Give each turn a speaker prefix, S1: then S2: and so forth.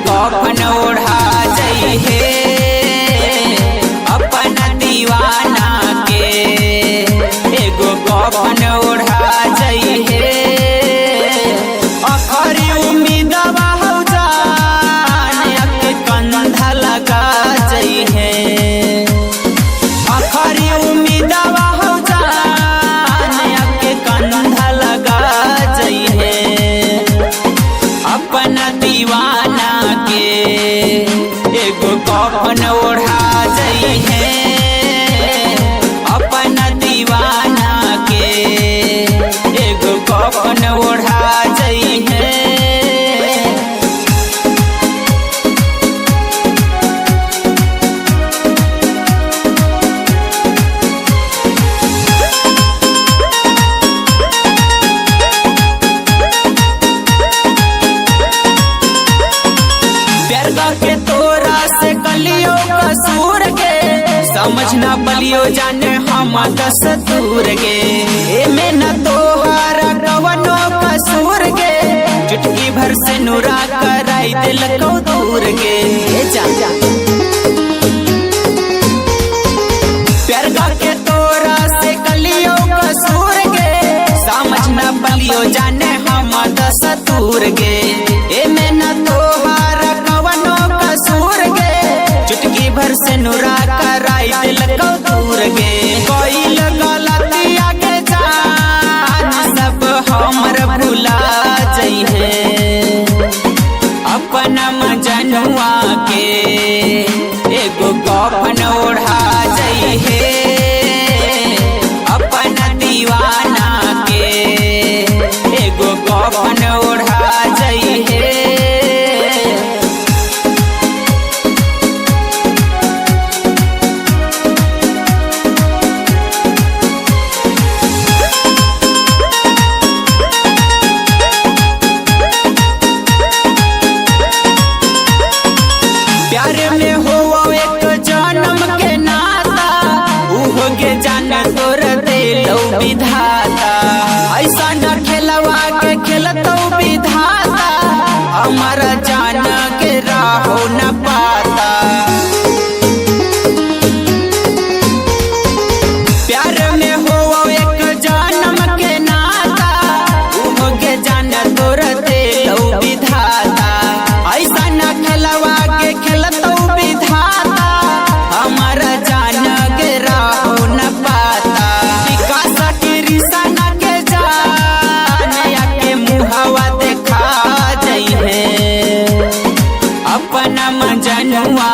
S1: कफन ओढ़ा जइहे अपना दीवाना के, एगो कफन ओढ़ा जइहे आखिरी उम्मीदवा हो जान के कंधा लगा जइहे, आखिरी उम्मीदवा हो जान के कंधा लगा जइहे अपना दीवाना के, एगो कफन ओढ़ा जइहे अपना दीवाना के, एगो कफन ओढ़ा जइहे। के तोरा से कलियो कसूर के, समझ ना पलियो जाने हम दस्तूर के, एमे न तोहारा कवनो कसूर के, चुटकी भर से नुरा कराई दिल को दूर के। प्यार के तोरा से कलियो कसूर के, समझ ना पलियो जाने हम दस्तूर के, एमे न तोहारा कसूर के, चुटकी भर से नुरा कराई दिल को दूर के। कोई गलतिया के जान सब हमर भुला जइहे अपना मजनुआ के, एगो कफन ओढ़ा जइहे अपना दीवाना के, एगो कफन ओढ़ा जइहे। प्यार में हो एक जन्म के नाता, उहो के जान तोर दिलो विधाता, ऐसा न खेलवा के खेलतो विधाता, हमारा जान के राहो न पाता। प्यार में हो एक जन्म के नाता, उहो के जान तोर दिलो विधाता, ऐसा न खेलवा के खेलतो विधाता, हमारा जान के राहो न पाता। विकास के रिसाना के जान के मुहवा देखा जइहे अपना मजनुआ